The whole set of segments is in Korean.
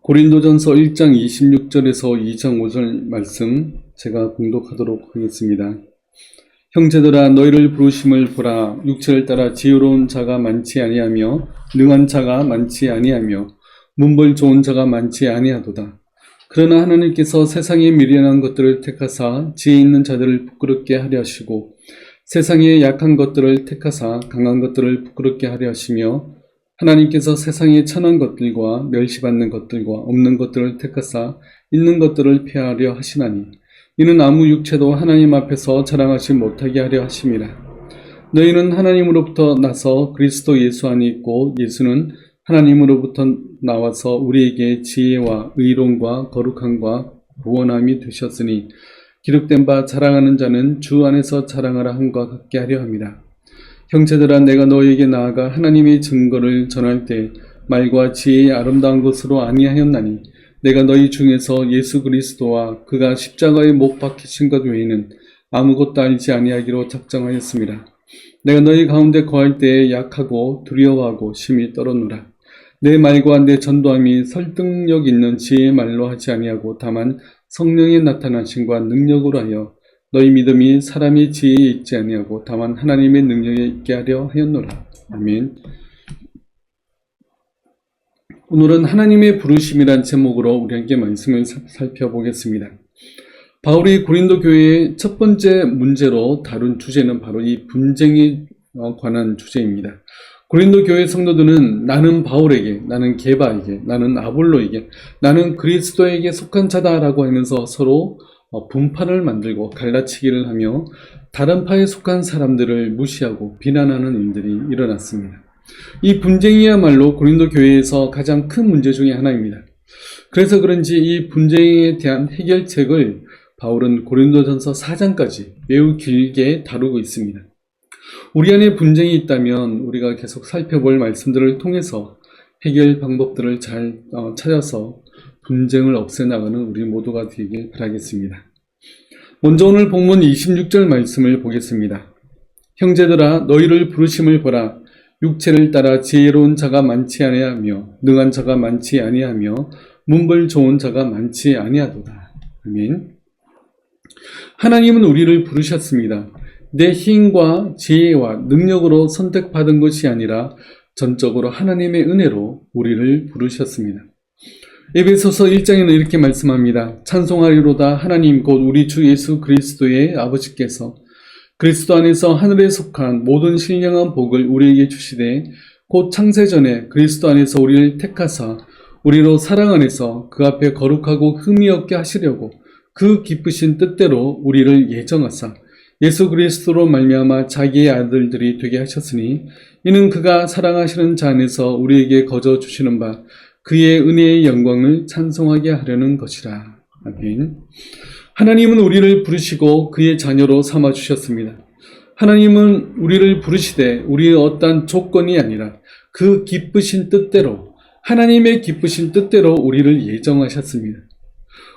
고린도전서 1장 26절에서 2장 5절 말씀 제가 봉독하도록 하겠습니다. 형제들아, 너희를 부르심을 보라. 육체를 따라 지혜로운 자가 많지 아니하며 능한 자가 많지 아니하며 문벌 좋은 자가 많지 아니하도다. 그러나 하나님께서 세상에 미련한 것들을 택하사 지혜 있는 자들을 부끄럽게 하려 하시고 세상에 약한 것들을 택하사 강한 것들을 부끄럽게 하려 하시며 하나님께서 세상에 천한 것들과 멸시받는 것들과 없는 것들을 택하사 있는 것들을 폐하려 하시나니 이는 아무 육체도 하나님 앞에서 자랑하지 못하게 하려 하심이라. 너희는 하나님으로부터 나서 그리스도 예수 안에 있고 예수는 하나님으로부터 나와서 우리에게 지혜와 의로움과 거룩함과 구원함이 되셨으니 기록된 바 자랑하는 자는 주 안에서 자랑하라 함과 같게 하려 함이라. 형제들아, 내가 너희에게 나아가 하나님의 증거를 전할 때 말과 지혜의 아름다운 것으로 아니하였나니 내가 너희 중에서 예수 그리스도와 그가 십자가에 못 박히신 것 외에는 아무것도 알지 아니하기로 작정하였습니다. 내가 너희 가운데 거할 때에 약하고 두려워하고 심히 떨었노라. 내 말과 내 전도함이 설득력 있는 지혜의 말로 하지 아니하고 다만 성령의 나타나심과 능력으로 하여 너희 믿음이 사람의 지혜에 있지 아니하고 다만 하나님의 능력에 있게 하려 하였노라. 아멘. 오늘은 하나님의 부르심이란 제목으로 우리 함께 말씀을 살펴보겠습니다. 바울이 고린도 교회의 첫 번째 문제로 다룬 주제는 바로 이 분쟁에 관한 주제입니다. 고린도 교회 성도들은 나는 바울에게, 나는 게바에게, 나는 아볼로에게, 나는 그리스도에게 속한 자다라고 하면서 서로 분파를 만들고 갈라치기를 하며 다른 파에 속한 사람들을 무시하고 비난하는 일들이 일어났습니다. 이 분쟁이야말로 고린도 교회에서 가장 큰 문제 중에 하나입니다. 그래서 그런지 이 분쟁에 대한 해결책을 바울은 고린도전서 4장까지 매우 길게 다루고 있습니다. 우리 안에 분쟁이 있다면 우리가 계속 살펴볼 말씀들을 통해서 해결 방법들을 잘 찾아서 분쟁을 없애나가는 우리 모두가 되길 바라겠습니다. 먼저 오늘 본문 26절 말씀을 보겠습니다. 형제들아, 너희를 부르심을 보라. 육체를 따라 지혜로운 자가 많지 아니하며 능한 자가 많지 아니하며 문벌 좋은 자가 많지 아니하도다. 아멘. 하나님은 우리를 부르셨습니다. 내 힘과 지혜와 능력으로 선택받은 것이 아니라 전적으로 하나님의 은혜로 우리를 부르셨습니다. 에베소서 1장에는 이렇게 말씀합니다. 찬송하리로다 하나님 곧 우리 주 예수 그리스도의 아버지께서 그리스도 안에서 하늘에 속한 모든 신령한 복을 우리에게 주시되 곧 창세전에 그리스도 안에서 우리를 택하사 우리로 사랑 안에서 그 앞에 거룩하고 흠이 없게 하시려고 그 기쁘신 뜻대로 우리를 예정하사 예수 그리스도로 말미암아 자기의 아들들이 되게 하셨으니 이는 그가 사랑하시는 자 안에서 우리에게 거저 주시는 바 그의 은혜의 영광을 찬송하게 하려는 것이라. 아멘. 하나님은 우리를 부르시고 그의 자녀로 삼아주셨습니다. 하나님은 우리를 부르시되 우리의 어떠한 조건이 아니라 그 기쁘신 뜻대로, 하나님의 기쁘신 뜻대로 우리를 예정하셨습니다.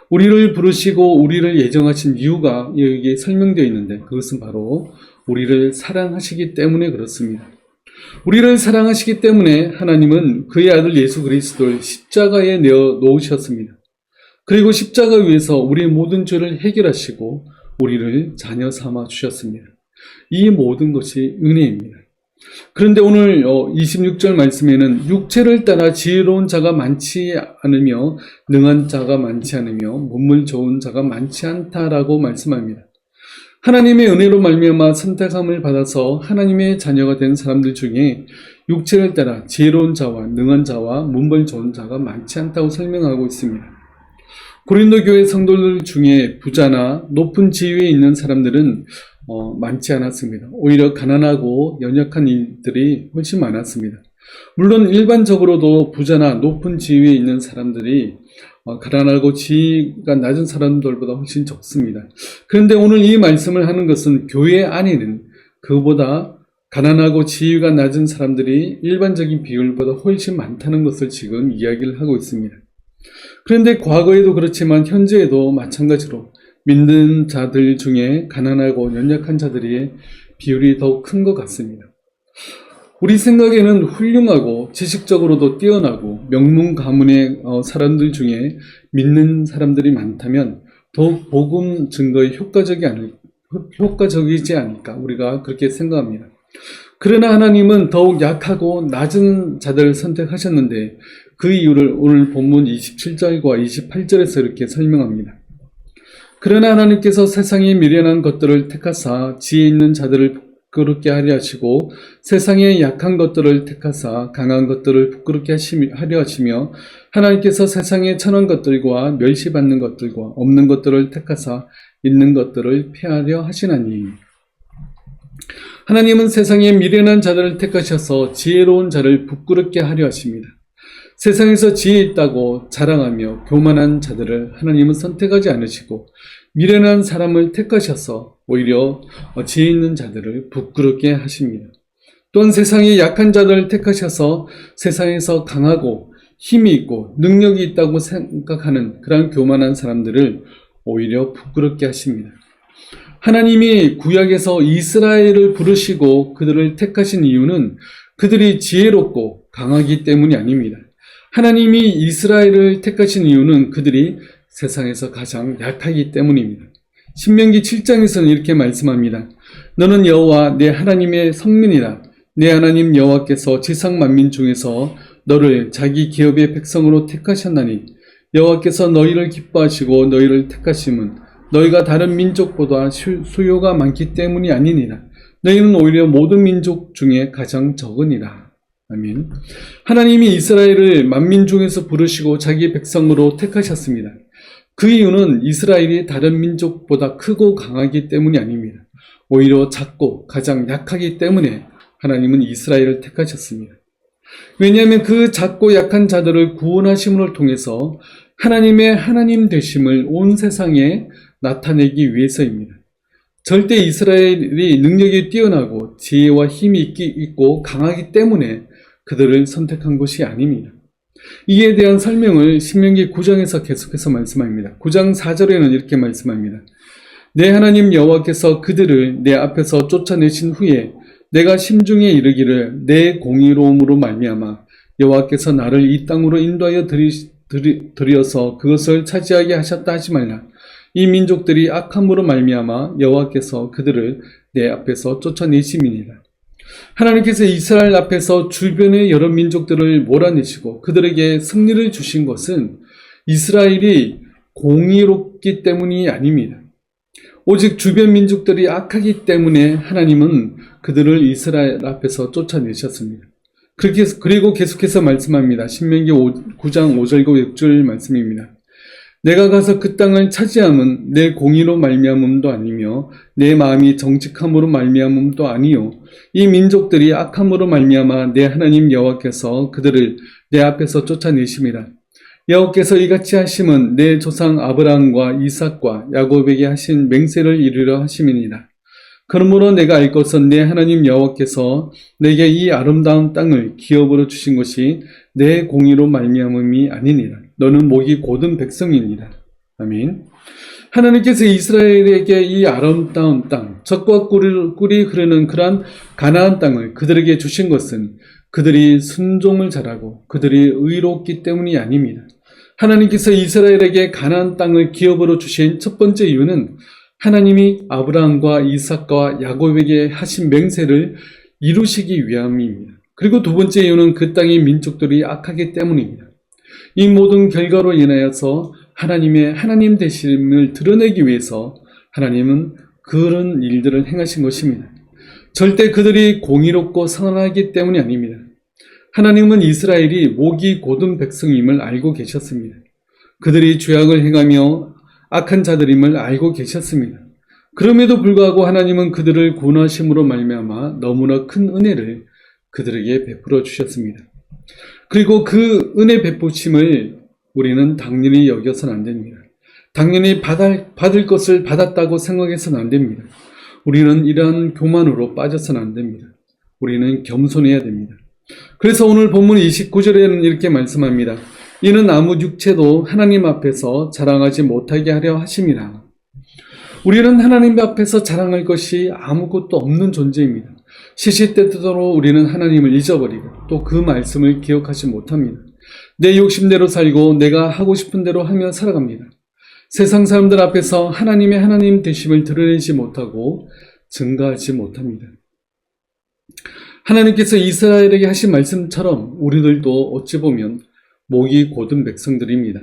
우리를 부르시고 우리를 예정하신 이유가 여기에 설명되어 있는데 그것은 바로 우리를 사랑하시기 때문에 그렇습니다. 우리를 사랑하시기 때문에 하나님은 그의 아들 예수 그리스도를 십자가에 내어 놓으셨습니다. 그리고 십자가 위에서 우리의 모든 죄를 해결하시고 우리를 자녀 삼아 주셨습니다. 이 모든 것이 은혜입니다. 그런데 오늘 26절 말씀에는 육체를 따라 지혜로운 자가 많지 않으며 능한 자가 많지 않으며 문물 좋은 자가 많지 않다라고 말씀합니다. 하나님의 은혜로 말미암아 선택함을 받아서 하나님의 자녀가 된 사람들 중에 육체를 따라 지혜로운 자와 능한 자와 문벌 좋은 자가 많지 않다고 설명하고 있습니다. 고린도 교회 성도들 중에 부자나 높은 지위에 있는 사람들은 많지 않았습니다. 오히려 가난하고 연약한 이들이 훨씬 많았습니다. 물론 일반적으로도 부자나 높은 지위에 있는 사람들이 가난하고 지위가 낮은 사람들보다 훨씬 적습니다. 그런데 오늘 이 말씀을 하는 것은 교회 안에는 그보다 가난하고 지위가 낮은 사람들이 일반적인 비율보다 훨씬 많다는 것을 지금 이야기를 하고 있습니다. 그런데 과거에도 그렇지만 현재에도 마찬가지로 믿는 자들 중에 가난하고 연약한 자들의 비율이 더욱 큰 것 같습니다. 우리 생각에는 훌륭하고 지식적으로도 뛰어나고 명문 가문의 사람들 중에 믿는 사람들이 많다면 더욱 복음 증거에 효과적이지 않을까 우리가 그렇게 생각합니다. 그러나 하나님은 더욱 약하고 낮은 자들을 선택하셨는데 그 이유를 오늘 본문 27절과 28절에서 이렇게 설명합니다. 그러나 하나님께서 세상에 미련한 것들을 택하사 지혜 있는 자들을 부끄럽게 하려 하시고 세상의 약한 것들을 택하사 강한 것들을 부끄럽게 하려 하시며 하나님께서 세상의 천한 것들과 멸시받는 것들과 없는 것들을 택하사 있는 것들을 폐하려 하시나니 하나님은 세상에 미련한 자들을 택하셔서 지혜로운 자를 부끄럽게 하려 하십니다. 세상에서 지혜 있다고 자랑하며 교만한 자들을 하나님은 선택하지 않으시고 미련한 사람을 택하셔서 오히려 지혜 있는 자들을 부끄럽게 하십니다. 또한 세상의 약한 자들을 택하셔서 세상에서 강하고 힘이 있고 능력이 있다고 생각하는 그런 교만한 사람들을 오히려 부끄럽게 하십니다. 하나님이 구약에서 이스라엘을 부르시고 그들을 택하신 이유는 그들이 지혜롭고 강하기 때문이 아닙니다. 하나님이 이스라엘을 택하신 이유는 그들이 세상에서 가장 약하기 때문입니다. 신명기 7장에서는 이렇게 말씀합니다. 너는 여호와 내 하나님의 성민이라. 내 하나님 여호와께서 지상 만민 중에서 너를 자기 기업의 백성으로 택하셨나니 여호와께서 너희를 기뻐하시고 너희를 택하심은 너희가 다른 민족보다 수요가 많기 때문이 아니니라. 너희는 오히려 모든 민족 중에 가장 적으니라. 아멘. 하나님이 이스라엘을 만민 중에서 부르시고 자기 백성으로 택하셨습니다. 그 이유는 이스라엘이 다른 민족보다 크고 강하기 때문이 아닙니다. 오히려 작고 가장 약하기 때문에 하나님은 이스라엘을 택하셨습니다. 왜냐하면 그 작고 약한 자들을 구원하심을 통해서 하나님의 하나님 되심을 온 세상에 나타내기 위해서입니다. 절대 이스라엘이 능력이 뛰어나고 지혜와 힘이 있고 강하기 때문에 그들을 선택한 것이 아닙니다. 이에 대한 설명을 신명기 9장에서 계속해서 말씀합니다. 9장 4절에는 이렇게 말씀합니다. 내 하나님 여호와께서 그들을 내 앞에서 쫓아내신 후에 내가 심중에 이르기를 내 공의로움으로 말미암아 여호와께서 나를 이 땅으로 인도하여 들여서 그것을 차지하게 하셨다 하지 말라. 이 민족들이 악함으로 말미암아 여호와께서 그들을 내 앞에서 쫓아내심이니라. 하나님께서 이스라엘 앞에서 주변의 여러 민족들을 몰아내시고 그들에게 승리를 주신 것은 이스라엘이 공의롭기 때문이 아닙니다. 오직 주변 민족들이 악하기 때문에 하나님은 그들을 이스라엘 앞에서 쫓아내셨습니다. 그리고 계속해서 말씀합니다. 신명기 9장 5절과 6절 말씀입니다. 내가 가서 그 땅을 차지함은 내 공의로 말미암음도 아니며 내 마음이 정직함으로 말미암음도 아니요 이 민족들이 악함으로 말미암아 내 하나님 여호와께서 그들을 내 앞에서 쫓아내심이라. 여호와께서 이같이 하심은 내 조상 아브라함과 이삭과 야곱에게 하신 맹세를 이루려 하심이니라. 그러므로 내가 알 것은 내 하나님 여호와께서 내게 이 아름다운 땅을 기업으로 주신 것이 내 공의로 말미암음이 아니니라. 너는 목이 곧은 백성이니라. 아멘. 하나님께서 이스라엘에게 이 아름다운 땅, 젖과 꿀이 흐르는 그러한 가나안 땅을 그들에게 주신 것은 그들이 순종을 잘하고 그들이 의롭기 때문이 아닙니다. 하나님께서 이스라엘에게 가나안 땅을 기업으로 주신 첫 번째 이유는 하나님이 아브라함과 이삭과 야곱에게 하신 맹세를 이루시기 위함입니다. 그리고 두 번째 이유는 그 땅의 민족들이 악하기 때문입니다. 이 모든 결과로 인하여서 하나님의 하나님 되심을 드러내기 위해서 하나님은 그런 일들을 행하신 것입니다. 절대 그들이 공의롭고 선하기 때문이 아닙니다. 하나님은 이스라엘이 목이 곧은 백성임을 알고 계셨습니다. 그들이 죄악을 행하며 악한 자들임을 알고 계셨습니다. 그럼에도 불구하고 하나님은 그들을 구원하심으로 말미암아 너무나 큰 은혜를 그들에게 베풀어 주셨습니다. 그리고 그 은혜 베푸심을 우리는 당연히 여겨서는 안 됩니다. 당연히 받을 것을 받았다고 생각해서는 안 됩니다. 우리는 이러한 교만으로 빠져서는 안 됩니다. 우리는 겸손해야 됩니다. 그래서 오늘 본문 29절에는 이렇게 말씀합니다. 이는 아무 육체도 하나님 앞에서 자랑하지 못하게 하려 하심이라. 우리는 하나님 앞에서 자랑할 것이 아무것도 없는 존재입니다. 시시때때로 우리는 하나님을 잊어버리고 또 그 말씀을 기억하지 못합니다. 내 욕심대로 살고 내가 하고 싶은 대로 하며 살아갑니다. 세상 사람들 앞에서 하나님의 하나님 되심을 드러내지 못하고 증거하지 못합니다. 하나님께서 이스라엘에게 하신 말씀처럼 우리들도 어찌 보면 목이 곧은 백성들입니다.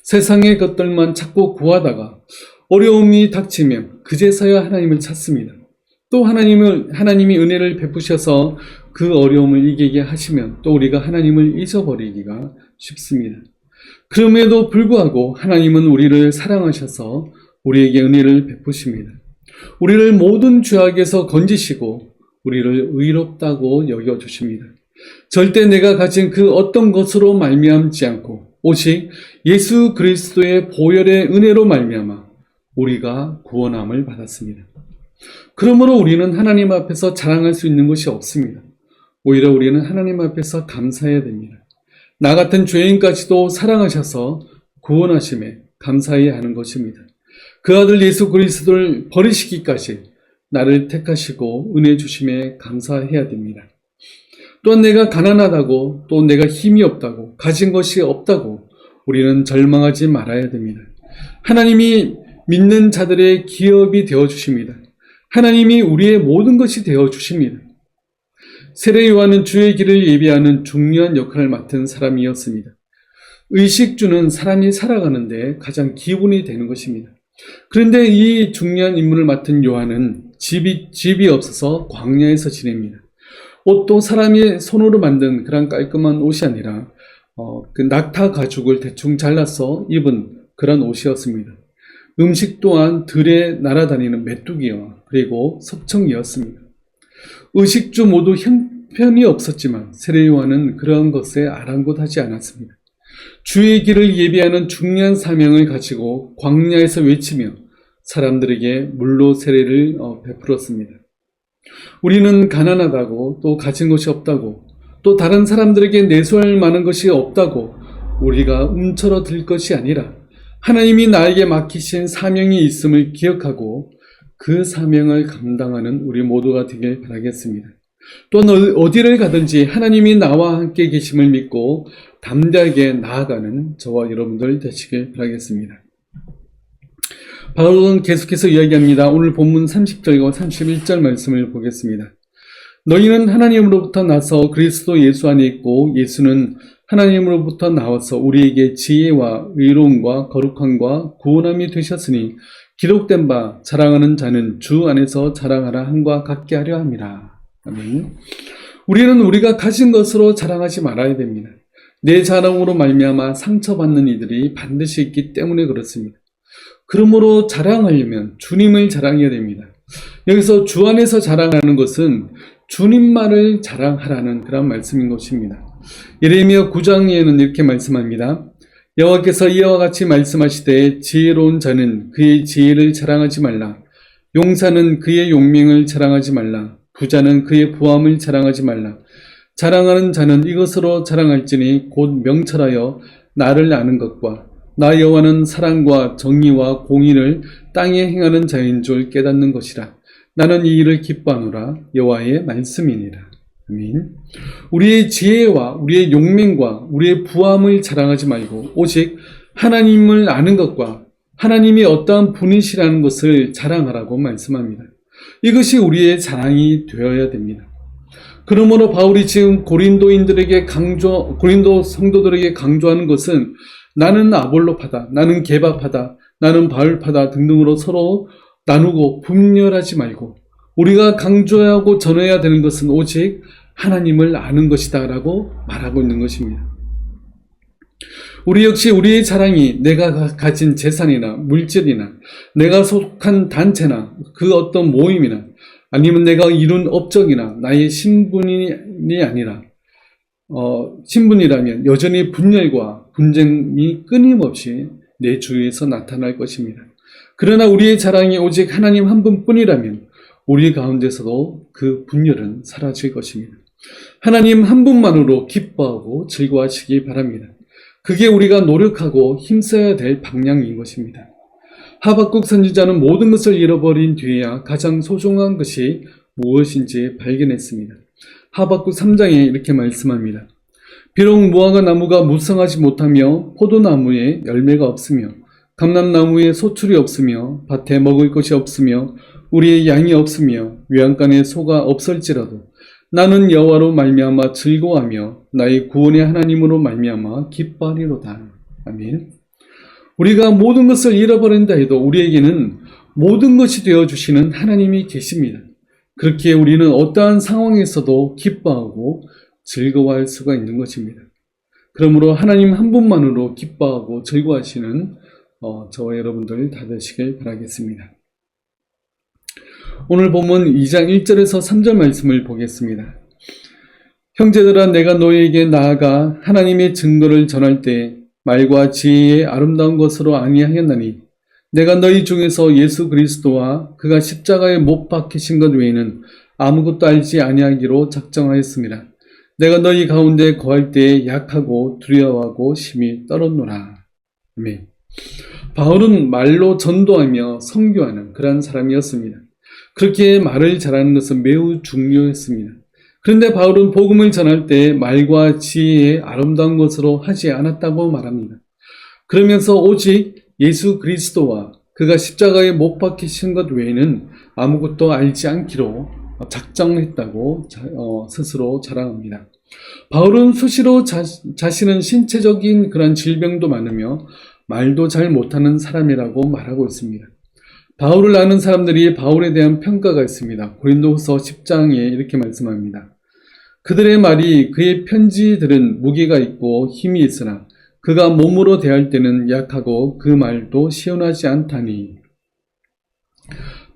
세상의 것들만 찾고 구하다가 어려움이 닥치면 그제서야 하나님을 찾습니다. 또 하나님이 은혜를 베푸셔서 그 어려움을 이기게 하시면 또 우리가 하나님을 잊어버리기가 쉽습니다. 그럼에도 불구하고 하나님은 우리를 사랑하셔서 우리에게 은혜를 베푸십니다. 우리를 모든 죄악에서 건지시고 우리를 의롭다고 여겨주십니다. 절대 내가 가진 그 어떤 것으로 말미암지 않고 오직 예수 그리스도의 보혈의 은혜로 말미암아 우리가 구원함을 받았습니다. 그러므로 우리는 하나님 앞에서 자랑할 수 있는 것이 없습니다. 오히려 우리는 하나님 앞에서 감사해야 됩니다. 나 같은 죄인까지도 사랑하셔서 구원하심에 감사해야 하는 것입니다. 그 아들 예수 그리스도를 버리시기까지 나를 택하시고 은혜 주심에 감사해야 됩니다. 또한 내가 가난하다고 또 내가 힘이 없다고 가진 것이 없다고 우리는 절망하지 말아야 됩니다. 하나님이 믿는 자들의 기업이 되어주십니다. 하나님이 우리의 모든 것이 되어주십니다. 세례 요한은 주의 길을 예비하는 중요한 역할을 맡은 사람이었습니다. 의식주는 사람이 살아가는데 가장 기본이 되는 것입니다. 그런데 이 중요한 임무를 맡은 요한은 집이 없어서 광야에서 지냅니다. 옷도 사람이 손으로 만든 그런 깔끔한 옷이 아니라 그 낙타 가죽을 대충 잘라서 입은 그런 옷이었습니다. 음식 또한 들에 날아다니는 메뚜기와 그리고 석청이었습니다. 의식주 모두 형편이 없었지만 세례 요한은 그러한 것에 아랑곳하지 않았습니다. 주의 길을 예비하는 중요한 사명을 가지고 광야에서 외치며 사람들에게 물로 세례를 베풀었습니다. 우리는 가난하다고 또 가진 것이 없다고 또 다른 사람들에게 내수할 만한 것이 없다고 우리가 움츠러들 것이 아니라 하나님이 나에게 맡기신 사명이 있음을 기억하고 그 사명을 감당하는 우리 모두가 되길 바라겠습니다. 또한 어디를 가든지 하나님이 나와 함께 계심을 믿고 담대하게 나아가는 저와 여러분들 되시길 바라겠습니다. 바울은 계속해서 이야기합니다. 오늘 본문 30절과 31절 말씀을 보겠습니다. 너희는 하나님으로부터 나서 그리스도 예수 안에 있고 예수는 하나님으로부터 나와서 우리에게 지혜와 의로움과 거룩함과 구원함이 되셨으니 기록된 바 자랑하는 자는 주 안에서 자랑하라 함과 같게 하려 함이라. 아멘. 우리는 우리가 가진 것으로 자랑하지 말아야 됩니다. 내 자랑으로 말미암아 상처받는 이들이 반드시 있기 때문에 그렇습니다. 그러므로 자랑하려면 주님을 자랑해야 됩니다. 여기서 주 안에서 자랑하는 것은 주님만을 자랑하라는 그런 말씀인 것입니다. 예레미야 9장에는 이렇게 말씀합니다. 여호와께서 이와 같이 말씀하시되 지혜로운 자는 그의 지혜를 자랑하지 말라. 용사는 그의 용맹을 자랑하지 말라. 부자는 그의 부함을 자랑하지 말라. 자랑하는 자는 이것으로 자랑할지니 곧 명철하여 나를 아는 것과 나 여호와는 사랑과 정의와 공의를 땅에 행하는 자인 줄 깨닫는 것이라. 나는 이 일을 기뻐하노라. 여호와의 말씀이니라. 아멘. 우리의 지혜와 우리의 용맹과 우리의 부함을 자랑하지 말고 오직 하나님을 아는 것과 하나님이 어떠한 분이시라는 것을 자랑하라고 말씀합니다. 이것이 우리의 자랑이 되어야 됩니다. 그러므로 바울이 지금 고린도 성도들에게 강조하는 것은 나는 아볼로파다, 나는 게바파다, 나는 바울파다 등등으로 서로 나누고 분열하지 말고 우리가 강조하고 전해야 되는 것은 오직 하나님을 아는 것이다 라고 말하고 있는 것입니다. 우리 역시 우리의 자랑이 내가 가진 재산이나 물질이나 내가 속한 단체나 그 어떤 모임이나 아니면 내가 이룬 업적이나 나의 신분이 아니라 신분이라면 여전히 분열과 분쟁이 끊임없이 내 주위에서 나타날 것입니다. 그러나 우리의 자랑이 오직 하나님 한 분뿐이라면 우리 가운데서도 그 분열은 사라질 것입니다. 하나님 한 분만으로 기뻐하고 즐거워하시기 바랍니다. 그게 우리가 노력하고 힘써야 될 방향인 것입니다. 하박국 선지자는 모든 것을 잃어버린 뒤에야 가장 소중한 것이 무엇인지 발견했습니다. 하박국 3장에 이렇게 말씀합니다. 비록 무화과 나무가 무성하지 못하며 포도나무에 열매가 없으며 감람나무에 소출이 없으며 밭에 먹을 것이 없으며 우리의 양이 없으며 외양간에 소가 없을지라도 나는 여호와로 말미암아 즐거워하며 나의 구원의 하나님으로 말미암아 기뻐하리로다. 아멘. 우리가 모든 것을 잃어버린다 해도 우리에게는 모든 것이 되어주시는 하나님이 계십니다. 그렇게 우리는 어떠한 상황에서도 기뻐하고 즐거워할 수가 있는 것입니다. 그러므로 하나님 한 분만으로 기뻐하고 즐거워하시는 저와 여러분들 다 되시길 바라겠습니다. 오늘 본문 2장 1절에서 3절 말씀을 보겠습니다. 형제들아, 내가 너희에게 나아가 하나님의 증거를 전할 때 말과 지혜의 아름다운 것으로 아니하였나니 내가 너희 중에서 예수 그리스도와 그가 십자가에 못 박히신 것 외에는 아무것도 알지 아니하기로 작정하였습니다. 내가 너희 가운데 거할 때에 약하고 두려워하고 심히 떨었노라. 아멘. 바울은 말로 전도하며 선교하는 그러한 사람이었습니다. 그렇게 말을 잘하는 것은 매우 중요했습니다. 그런데 바울은 복음을 전할 때 말과 지혜의 아름다운 것으로 하지 않았다고 말합니다. 그러면서 오직 예수 그리스도와 그가 십자가에 못 박히신 것 외에는 아무것도 알지 않기로 작정했다고 스스로 자랑합니다. 바울은 수시로 자신은 신체적인 그런 질병도 많으며 말도 잘 못하는 사람이라고 말하고 있습니다. 바울을 아는 사람들이 바울에 대한 평가가 있습니다. 고린도후서 10장에 이렇게 말씀합니다. 그들의 말이 그의 편지들은 무게가 있고 힘이 있으나 그가 몸으로 대할 때는 약하고 그 말도 시원하지 않다니.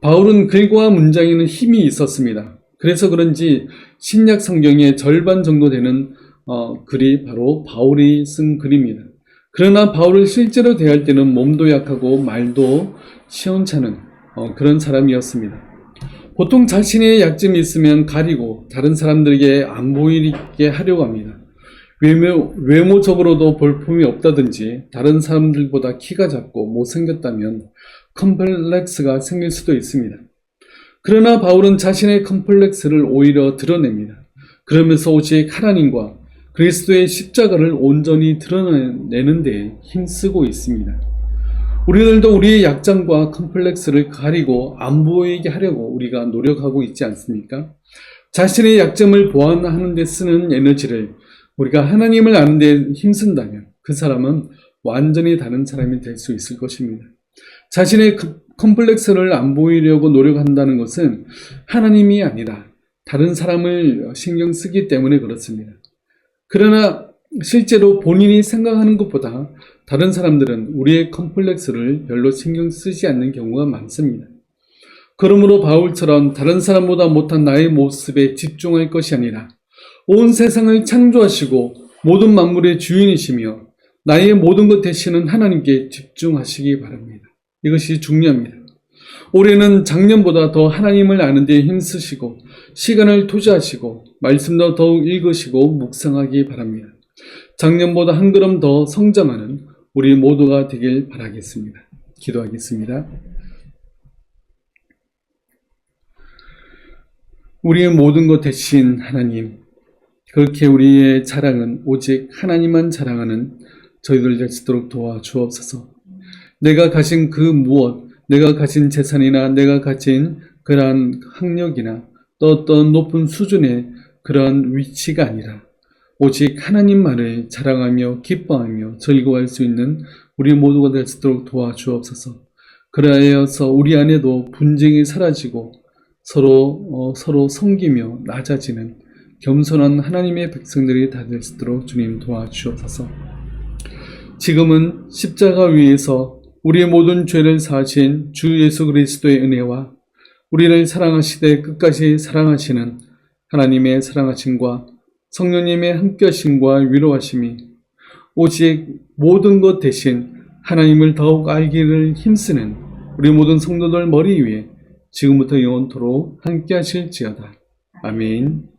바울은 글과 문장에는 힘이 있었습니다. 그래서 그런지 신약 성경의 절반 정도 되는 글이 바로 바울이 쓴 글입니다. 그러나 바울을 실제로 대할 때는 몸도 약하고 말도 시원찮은 그런 사람이었습니다. 보통 자신의 약점이 있으면 가리고 다른 사람들에게 안 보이게 하려고 합니다. 외모적으로도 볼품이 없다든지 다른 사람들보다 키가 작고 못생겼다면 컴플렉스가 생길 수도 있습니다. 그러나 바울은 자신의 컴플렉스를 오히려 드러냅니다. 그러면서 오직 하나님과 그리스도의 십자가를 온전히 드러내는 데 힘쓰고 있습니다. 우리들도 우리의 약점과 컴플렉스를 가리고 안 보이게 하려고 우리가 노력하고 있지 않습니까? 자신의 약점을 보완하는 데 쓰는 에너지를 우리가 하나님을 아는 데 힘쓴다면 그 사람은 완전히 다른 사람이 될 수 있을 것입니다. 자신의 컴플렉스를 안 보이려고 노력한다는 것은 하나님이 아니라 다른 사람을 신경 쓰기 때문에 그렇습니다. 그러나 실제로 본인이 생각하는 것보다 다른 사람들은 우리의 컴플렉스를 별로 신경 쓰지 않는 경우가 많습니다. 그러므로 바울처럼 다른 사람보다 못한 나의 모습에 집중할 것이 아니라 온 세상을 창조하시고 모든 만물의 주인이시며 나의 모든 것 되시는 하나님께 집중하시기 바랍니다. 이것이 중요합니다. 올해는 작년보다 더 하나님을 아는 데 힘쓰시고 시간을 투자하시고 말씀도 더욱 읽으시고 묵상하기 바랍니다. 작년보다 한 걸음 더 성장하는 우리 모두가 되길 바라겠습니다. 기도하겠습니다. 우리의 모든 것 되신 하나님, 그렇게 우리의 자랑은 오직 하나님만 자랑하는 저희들 될 수 있도록 도와주옵소서. 내가 가진 그 무엇, 내가 가진 재산이나 내가 가진 그러한 학력이나 또 어떤 높은 수준의 그러한 위치가 아니라 오직 하나님만을 자랑하며 기뻐하며 즐거워할 수 있는 우리 모두가 될 수 있도록 도와주옵소서. 그러하여서 우리 안에도 분쟁이 사라지고 서로 섬기며 낮아지는 겸손한 하나님의 백성들이 다 될 수 있도록 주님 도와주옵소서. 지금은 십자가 위에서 우리의 모든 죄를 사하신 주 예수 그리스도의 은혜와 우리를 사랑하시되 끝까지 사랑하시는 하나님의 사랑하심과 성령님의 함께하심과 위로하심이 오직 모든 것 대신 하나님을 더욱 알기를 힘쓰는 우리 모든 성도들 머리 위에 지금부터 영원토록 함께하실지어다. 아멘.